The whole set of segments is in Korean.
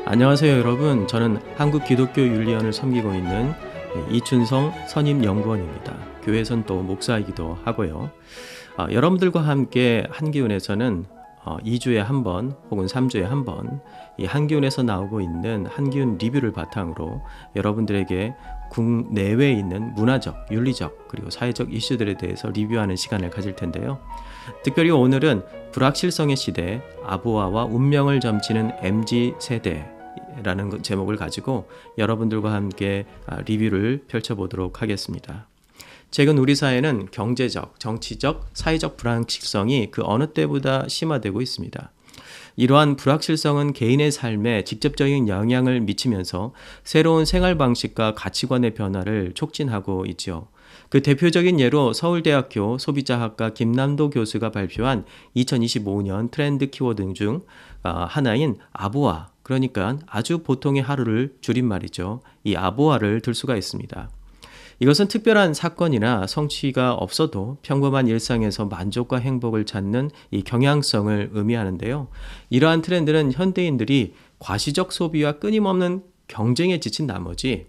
안녕하세요 여러분. 저는 한국기독교윤리원을 섬기고 있는 이춘성 선임연구원입니다. 교회에선 또 목사이기도 하고요. 여러분들과 함께 한기훈에서는 2주에 한 번 혹은 3주에 한 번 이 한기훈에서 나오고 있는 한기훈 리뷰를 바탕으로 여러분들에게 국내외에 있는 문화적, 윤리적 그리고 사회적 이슈들에 대해서 리뷰하는 시간을 가질 텐데요. 특별히 오늘은 불확실성의 시대, 아부아와 운명을 점치는 MZ세대 라는 제목을 가지고 여러분들과 함께 리뷰를 펼쳐보도록 하겠습니다. 최근 우리 사회는 경제적, 정치적, 사회적 불확실성이 그 어느 때보다 심화되고 있습니다. 이러한 불확실성은 개인의 삶에 직접적인 영향을 미치면서 새로운 생활 방식과 가치관의 변화를 촉진하고 있죠. 그 대표적인 예로 서울대학교 소비자학과 김남도 교수가 발표한 2025년 트렌드 키워드 중 하나인 아부아, 그러니까 아주 보통의 하루를 줄임말이죠. 이 아부아를 들 수가 있습니다. 이것은 특별한 사건이나 성취가 없어도 평범한 일상에서 만족과 행복을 찾는 이 경향성을 의미하는데요. 이러한 트렌드는 현대인들이 과시적 소비와 끊임없는 경쟁에 지친 나머지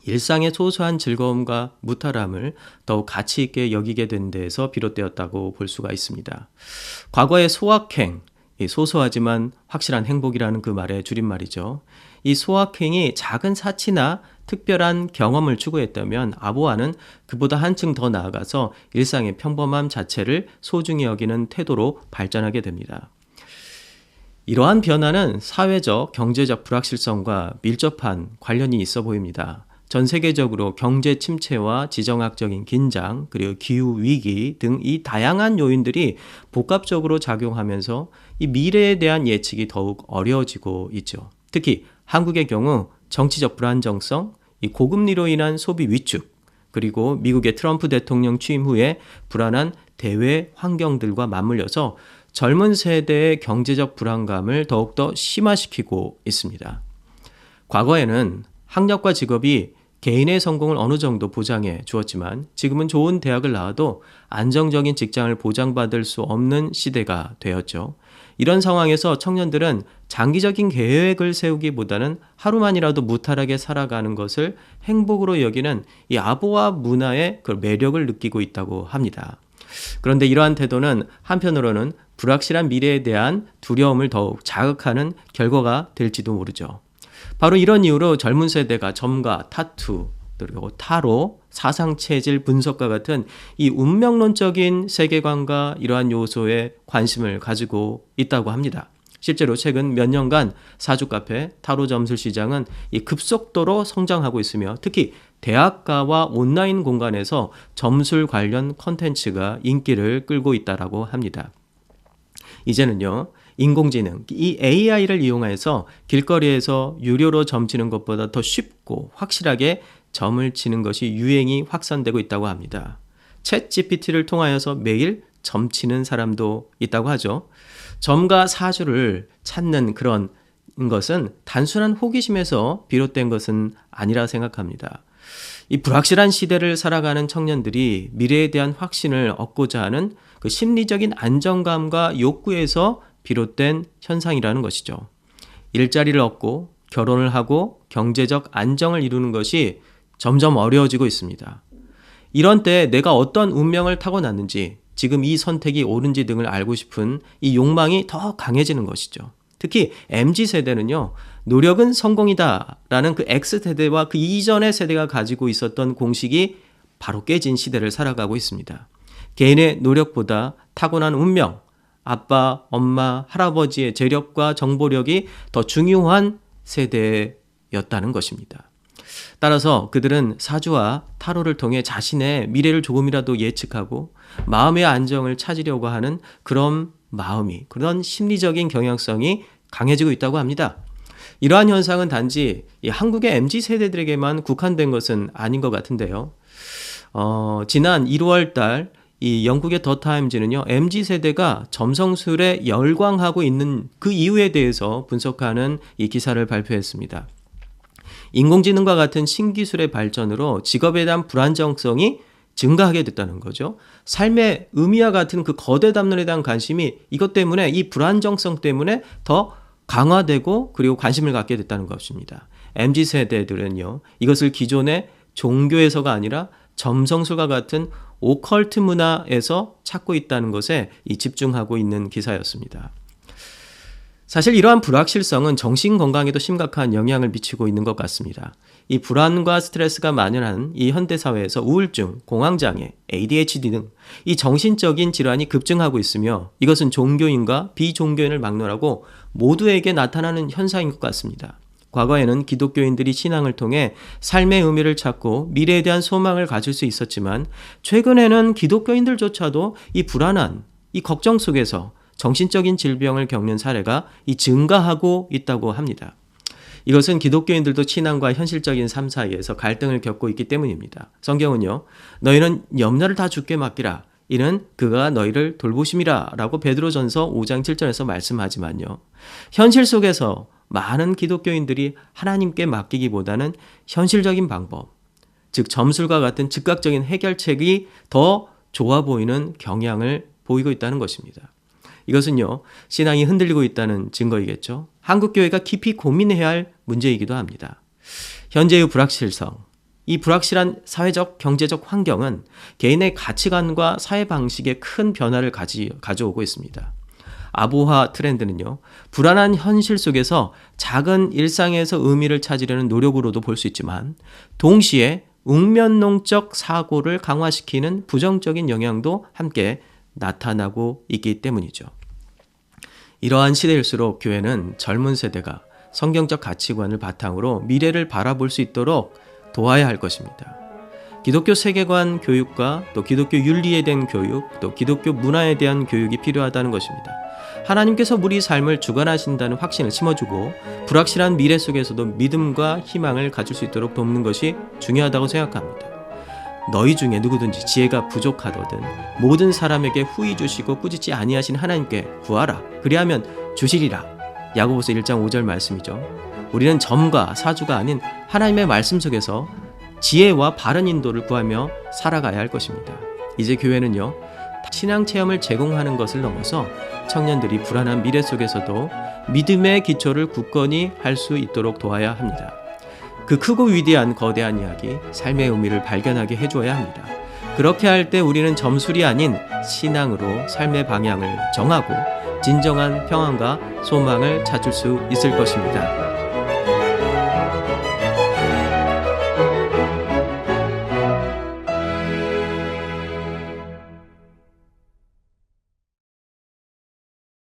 일상의 소소한 즐거움과 무탈함을 더욱 가치 있게 여기게 된 데에서 비롯되었다고 볼 수가 있습니다. 과거의 소확행, 소소하지만 확실한 행복이라는 그 말의 줄임말이죠. 이 소확행이 작은 사치나 특별한 경험을 추구했다면 아부아는 그보다 한층 더 나아가서 일상의 평범함 자체를 소중히 여기는 태도로 발전하게 됩니다. 이러한 변화는 사회적, 경제적 불확실성과 밀접한 관련이 있어 보입니다. 전 세계적으로 경제 침체와 지정학적인 긴장, 그리고 기후위기 등 이 다양한 요인들이 복합적으로 작용하면서 이 미래에 대한 예측이 더욱 어려워지고 있죠. 특히 한국의 경우 정치적 불안정성, 이 고금리로 인한 소비 위축, 그리고 미국의 트럼프 대통령 취임 후에 불안한 대외 환경들과 맞물려서 젊은 세대의 경제적 불안감을 더욱더 심화시키고 있습니다. 과거에는 학력과 직업이 개인의 성공을 어느 정도 보장해 주었지만 지금은 좋은 대학을 나와도 안정적인 직장을 보장받을 수 없는 시대가 되었죠. 이런 상황에서 청년들은 장기적인 계획을 세우기보다는 하루만이라도 무탈하게 살아가는 것을 행복으로 여기는 이 아부아 문화의 그 매력을 느끼고 있다고 합니다. 그런데 이러한 태도는 한편으로는 불확실한 미래에 대한 두려움을 더욱 자극하는 결과가 될지도 모르죠. 바로 이런 이유로 젊은 세대가 점과 타투, 그리고 타로, 사상체질 분석과 같은 이 운명론적인 세계관과 이러한 요소에 관심을 가지고 있다고 합니다. 실제로 최근 몇 년간 사주 카페, 타로 점술 시장은 이 급속도로 성장하고 있으며 특히 대학가와 온라인 공간에서 점술 관련 콘텐츠가 인기를 끌고 있다고 합니다. 이제는요, 인공지능, 이 AI를 이용해서 길거리에서 유료로 점치는 것보다 더 쉽고 확실하게 점을 치는 것이 유행이 확산되고 있다고 합니다. 챗 GPT를 통하여서 매일 점치는 사람도 있다고 하죠. 점과 사주를 찾는 그런 것은 단순한 호기심에서 비롯된 것은 아니라 생각합니다. 이 불확실한 시대를 살아가는 청년들이 미래에 대한 확신을 얻고자 하는 그 심리적인 안정감과 욕구에서 비롯된 현상이라는 것이죠. 일자리를 얻고 결혼을 하고 경제적 안정을 이루는 것이 점점 어려워지고 있습니다. 이런 때 내가 어떤 운명을 타고났는지, 지금 이 선택이 옳은지 등을 알고 싶은 이 욕망이 더 강해지는 것이죠. 특히 MZ세대는요, 노력은 성공이다라는 그 X세대와 그 이전의 세대가 가지고 있었던 공식이 바로 깨진 시대를 살아가고 있습니다. 개인의 노력보다 타고난 운명, 아빠, 엄마, 할아버지의 재력과 정보력이 더 중요한 세대였다는 것입니다. 따라서 그들은 사주와 타로를 통해 자신의 미래를 조금이라도 예측하고 마음의 안정을 찾으려고 하는 그런 마음이, 그런 심리적인 경향성이 강해지고 있다고 합니다. 이러한 현상은 단지 이 한국의 MZ세대들에게만 국한된 것은 아닌 것 같은데요. 지난 1월 달 이 영국의 더 타임즈는요, MZ세대가 점성술에 열광하고 있는 그 이유에 대해서 분석하는 이 기사를 발표했습니다. 인공지능과 같은 신기술의 발전으로 직업에 대한 불안정성이 증가하게 됐다는 거죠. 삶의 의미와 같은 그 거대 담론에 대한 관심이 이것 때문에, 이 불안정성 때문에 더 강화되고 그리고 관심을 갖게 됐다는 것입니다. MZ세대들은요, 이것을 기존의 종교에서가 아니라 점성술과 같은 오컬트 문화에서 찾고 있다는 것에 집중하고 있는 기사였습니다. 사실 이러한 불확실성은 정신 건강에도 심각한 영향을 미치고 있는 것 같습니다. 이 불안과 스트레스가 만연한 이 현대사회에서 우울증, 공황장애, ADHD 등 이 정신적인 질환이 급증하고 있으며 이것은 종교인과 비종교인을 막론하고 모두에게 나타나는 현상인 것 같습니다. 과거에는 기독교인들이 신앙을 통해 삶의 의미를 찾고 미래에 대한 소망을 가질 수 있었지만 최근에는 기독교인들조차도 이 불안한 이 걱정 속에서 정신적인 질병을 겪는 사례가 증가하고 있다고 합니다. 이것은 기독교인들도 신앙과 현실적인 삶 사이에서 갈등을 겪고 있기 때문입니다. 성경은요, 너희는 염려를 다 주께 맡기라. 이는 그가 너희를 돌보심이라 라고 베드로전서 5장 7절에서 말씀하지만요, 현실 속에서 많은 기독교인들이 하나님께 맡기기보다는 현실적인 방법, 즉 점술과 같은 즉각적인 해결책이 더 좋아 보이는 경향을 보이고 있다는 것입니다. 이것은요, 신앙이 흔들리고 있다는 증거이겠죠. 한국교회가 깊이 고민해야 할 문제이기도 합니다. 현재의 불확실성, 이 불확실한 사회적, 경제적 환경은 개인의 가치관과 사회 방식에 큰 변화를 가져오고 있습니다. 아부화 트렌드는요, 불안한 현실 속에서 작은 일상에서 의미를 찾으려는 노력으로도 볼 수 있지만 동시에 웅면농적 사고를 강화시키는 부정적인 영향도 함께 나타나고 있기 때문이죠. 이러한 시대일수록 교회는 젊은 세대가 성경적 가치관을 바탕으로 미래를 바라볼 수 있도록 도와야 할 것입니다. 기독교 세계관 교육과 또 기독교 윤리에 대한 교육, 또 기독교 문화에 대한 교육이 필요하다는 것입니다. 하나님께서 우리 삶을 주관하신다는 확신을 심어주고 불확실한 미래 속에서도 믿음과 희망을 가질 수 있도록 돕는 것이 중요하다고 생각합니다. 너희 중에 누구든지 지혜가 부족하거든 모든 사람에게 후히 주시고 꾸짖지 아니하신 하나님께 구하라. 그리하면 주시리라. 야고보서 1장 5절 말씀이죠. 우리는 점과 사주가 아닌 하나님의 말씀 속에서 지혜와 바른 인도를 구하며 살아가야 할 것입니다. 이제 교회는요, 신앙 체험을 제공하는 것을 넘어서 청년들이 불안한 미래 속에서도 믿음의 기초를 굳건히 할 수 있도록 도와야 합니다. 그 크고 위대한 거대한 이야기, 삶의 의미를 발견하게 해줘야 합니다. 그렇게 할 때 우리는 점술이 아닌 신앙으로 삶의 방향을 정하고 진정한 평안과 소망을 찾을 수 있을 것입니다.